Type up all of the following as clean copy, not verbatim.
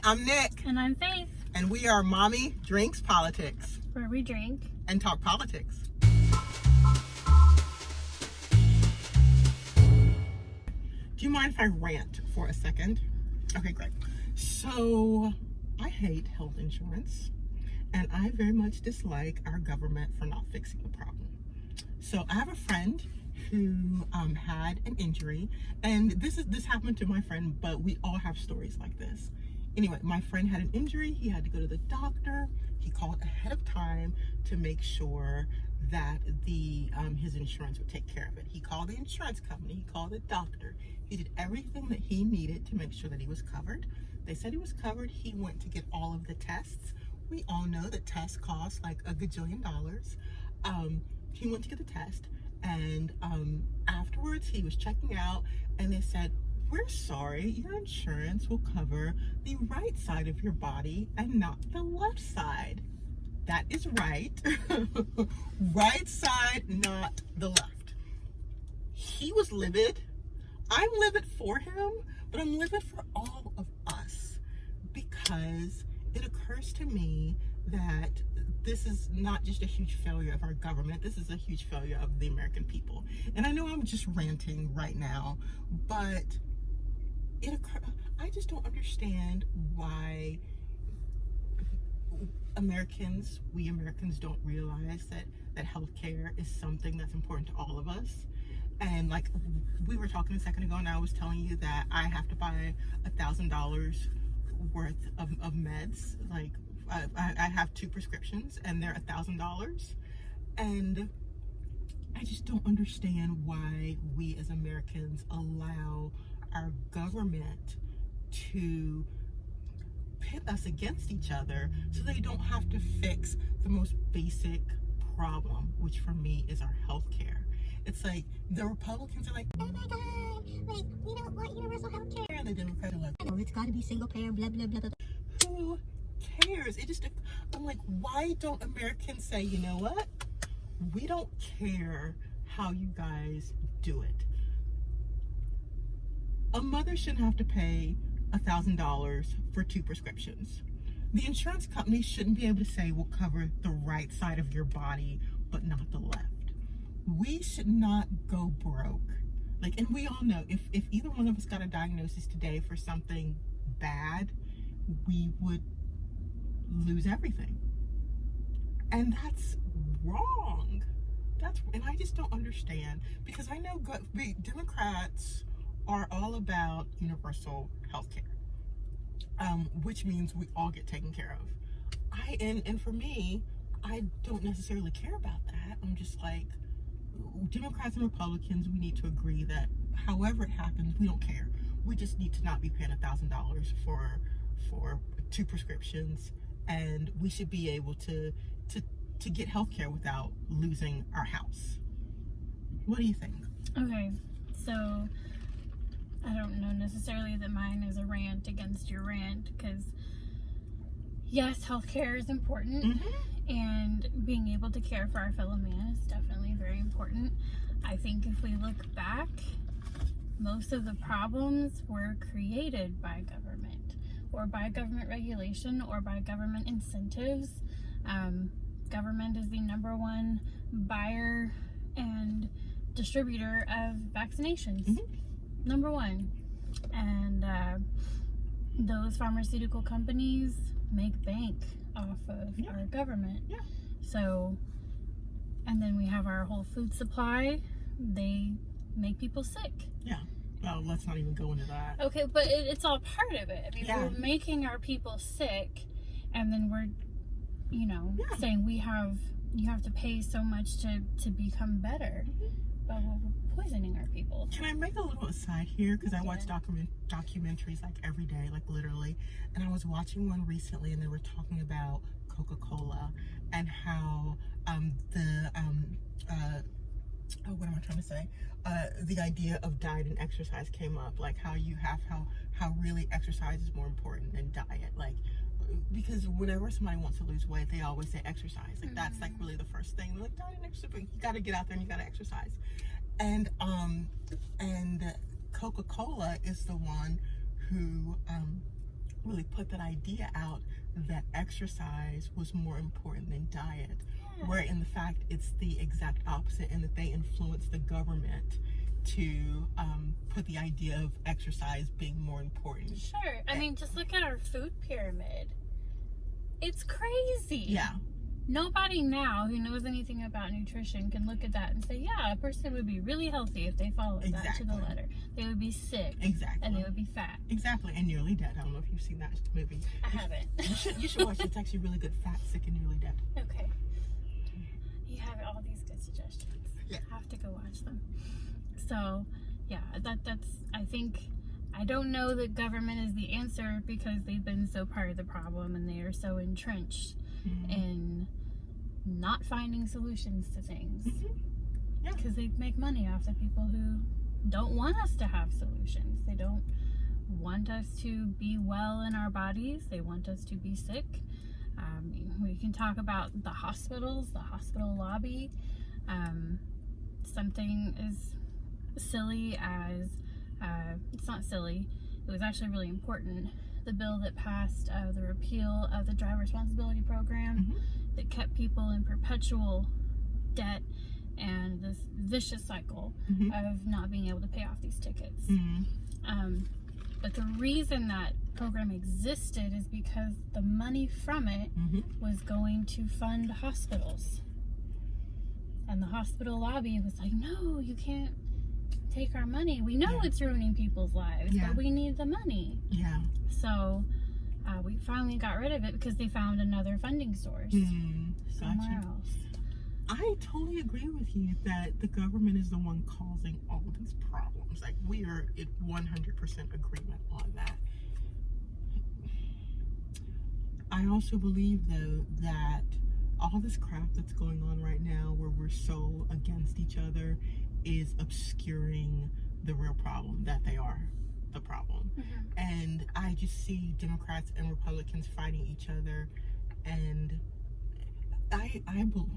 Hi, I'm Nick. And I'm Faith. And we are Mommy Drinks Politics. Where we drink and talk politics. Do you mind if I rant for a second? Okay, great. So, I hate health insurance, and I very much dislike our government for not fixing the problem. So, I have a friend who had an injury, and this happened to my friend, but we all have stories like this. Anyway, my friend had an injury. He had to go to the doctor. He called ahead of time to make sure that his insurance would take care of it. He called the insurance company. He called the doctor. He did everything that he needed to make sure that he was covered. They said he was covered. He went to get all of the tests. We all know that tests cost like $1 gajillion. He went to get the test, and afterwards he was checking out, and they said, "We're sorry, your insurance will cover the right side of your body and not the left side." That is right. Right side, not the left. He was livid. I'm livid for him, but I'm livid for all of us, because it occurs to me that this is not just a huge failure of our government. This is a huge failure of the American people. And I know I'm just ranting right now, but I just don't understand why we Americans don't realize that healthcare is something that's important to all of us. And like we were talking a second ago, and I was telling you that I have to buy $1,000 worth of meds. Like I have 2 prescriptions, and they're $1,000. And I just don't understand why we as Americans allow our government to pit us against each other so they don't have to fix the most basic problem, which for me is our health care. It's like the Republicans are like, "Oh my God, like we don't want universal health care," and the Democrats are like, "Oh, it's got to be single payer, blah blah blah blah." Who cares? I'm like, why don't Americans say, you know what? We don't care how you guys do it. A mother shouldn't have to pay $1,000 for 2 prescriptions. The insurance company shouldn't be able to say we'll cover the right side of your body, but not the left. We should not go broke. And we all know if either one of us got a diagnosis today for something bad, we would lose everything. And that's wrong. And I just don't understand, because I know Democrats are all about universal health care, which means we all get taken care of. And for me, I don't necessarily care about that. I'm just like, Democrats and Republicans, we need to agree that however it happens, we don't care. We just need to not be paying $1,000 for 2 prescriptions, and we should be able to get health care without losing our house. What do you think? Okay, so I don't know necessarily that mine is a rant against your rant, because yes, healthcare is important, and being able to care for our fellow man is definitely very important. I think if we look back, most of the problems were created by government, or by government regulation, or by government incentives. Government is the #1 buyer and distributor of vaccinations. #1. And those pharmaceutical companies make bank off of our government. So, and then we have our whole food supply. They make people sick. Well, let's not even go into that. Okay, but it's all part of it. I mean, we're making our people sick, and then we're, saying you have to pay so much to become better. But we're poisoning our people. Can I make a little aside here? Because I watch documentaries like every day, like literally. And I was watching one recently, and they were talking about Coca-Cola and how what am I trying to say? The idea of diet and exercise came up, like how really exercise is more important than diet. Like, because whenever somebody wants to lose weight, they always say exercise. Like that's like really the first thing. They're like, diet and exercise, you got to get out there and you got to exercise. And Coca-Cola is the one who really really put that idea out that exercise was more important than diet, where in the fact it's the exact opposite, and that they influence the government to put the idea of exercise being more important. Sure. I mean, just look at our food pyramid. It's crazy. Yeah. Nobody now who knows anything about nutrition can look at that and say, yeah, a person would be really healthy if they followed that to the letter. They would be sick. Exactly. And they would be fat. Exactly. And Nearly Dead. I don't know if you've seen that movie. I haven't. You should watch it. It's actually really good. Fat, Sick, and Nearly Dead. Okay. You have all these good suggestions. Yeah. I have to go watch them. So, yeah, that's, I think, I don't know that government is the answer because they've been so part of the problem and they are so entrenched in not finding solutions to things. Yeah. Because they make money off the people who don't want us to have solutions. They don't want us to be well in our bodies. They want us to be sick. We can talk about the hospitals, the hospital lobby. Something as silly as, it's not silly, it was actually really important. The bill that passed the repeal of the driver responsibility program that kept people in perpetual debt and this vicious cycle of not being able to pay off these tickets. But the reason that program existed is because the money from it was going to fund hospitals. And the hospital lobby was like, no, you can't take our money. We know it's ruining people's lives, but we need the money. Yeah. So we finally got rid of it because they found another funding source somewhere else. I totally agree with you that the government is the one causing all these problems. Like, we are in 100% agreement on that. I also believe, though, that all this crap that's going on right now where we're so against each other is obscuring the real problem, that they are the problem. And I just see Democrats and Republicans fighting each other, and I know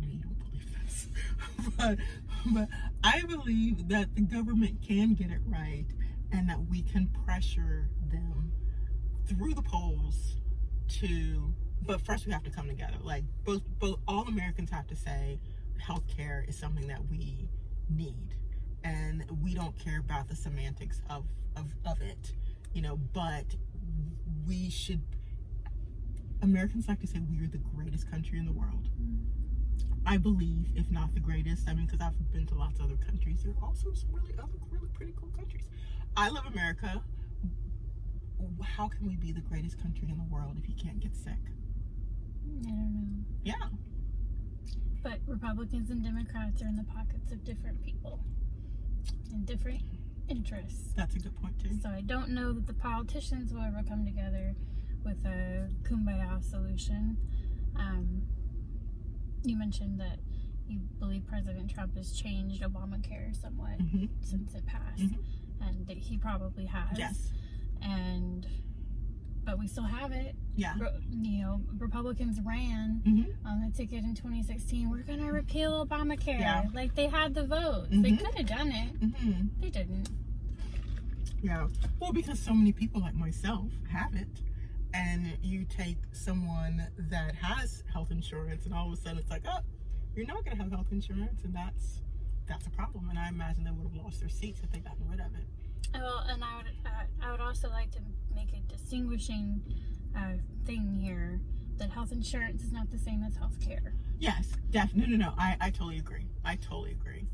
you don't believe this, but I believe that the government can get it right, and that we can pressure them through the polls to, but first we have to come together. Like, both all Americans have to say healthcare is something that we need, and we don't care about the semantics of it, but we should. Americans like to say we are the greatest country in the world. I believe, if not the greatest. I mean, because I've been to lots of other countries. There are also some really pretty cool countries. I love America. How can we be the greatest country in the world if you can't get sick? I don't know. Yeah. But Republicans and Democrats are in the pockets of different people and different interests. That's a good point, too. So I don't know that the politicians will ever come together with a kumbaya solution. You mentioned that you believe President Trump has changed Obamacare somewhat since it passed, and that he probably has. Yes. But we still have it. Yeah. Republicans ran on the ticket in 2016. We're gonna repeal Obamacare. Yeah. Like, they had the votes. They could have done it. They didn't. Yeah. Well, because so many people like myself have it. And you take someone that has health insurance, and all of a sudden it's like, oh, you're not going to have health insurance, and that's a problem. And I imagine they would have lost their seats if they gotten rid of it. Well, and I would also like to make a distinguishing thing here, that health insurance is not the same as health care. Yes, definitely. No. I totally agree.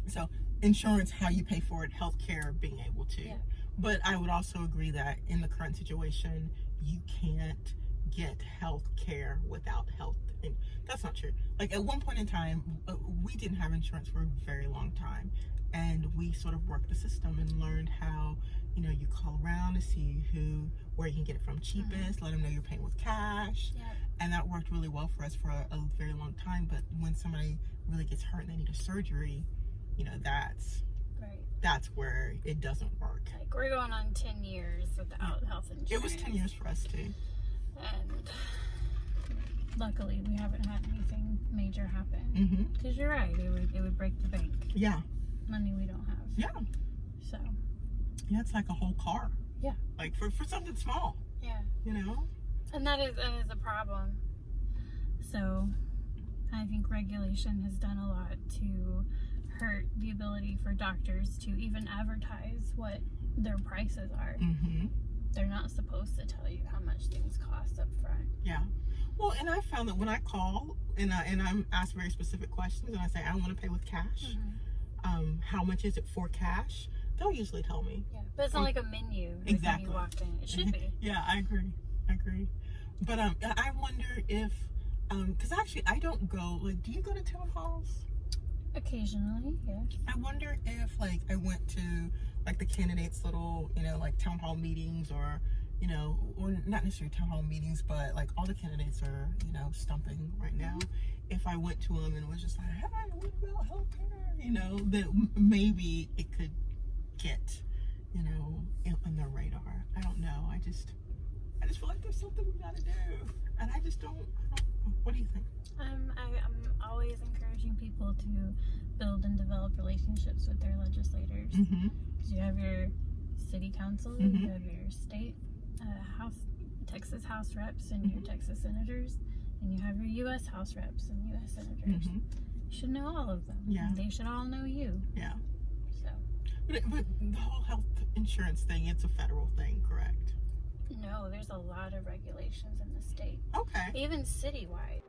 So insurance, how you pay for it, health care, being able to. Yeah. But I would also agree that in the current situation, you can't get health care without health. And that's not true. Like, at one point in time, we didn't have insurance for a very long time. And we sort of worked the system and learned how, you call around to see where you can get it from cheapest, let them know you're paying with cash. Yeah. And that worked really well for us for a very long time. But when somebody really gets hurt and they need a surgery, that's where it doesn't work. Like, we're going on 10 years without health insurance. It was 10 years for us too. And luckily we haven't had anything major happen. Because you're right, it would break the bank. Yeah. Money we don't have. Yeah. So. Yeah, it's like a whole car. Yeah. Like for something small. Yeah. You know? And that is a problem. So I think regulation has done a lot to hurt the ability for doctors to even advertise what their prices are. Mm-hmm. They're not supposed to tell you how much things cost up front. Yeah. Well, and I found that when I call and I'm asked very specific questions and I say I want to pay with cash, how much is it for cash? They'll usually tell me. Yeah, but it's not like a menu. Like Exactly. when you walk in. It should be. Yeah, I agree. But I wonder if, because actually I don't go. Like, do you go to town halls? Occasionally, yes. I wonder if like I went to like the candidates' little, like town hall meetings or not necessarily town hall meetings, but like all the candidates are, stumping right now. If I went to them and was just like, hey, what about healthcare? That maybe it could get, on their radar. I don't know. I just feel like there's something we gotta do, and I don't. What do you think? I'm always encouraging people to build and develop relationships with their legislators. Mm-hmm. You have your city council, you have your state Texas House reps and your Texas senators, and you have your U.S. House reps and U.S. senators. You should know all of them. Yeah. And they should all know you. Yeah. So. But the whole health insurance thing, it's a federal thing, correct? No, there's a lot of regulations in the state. Okay. Even citywide.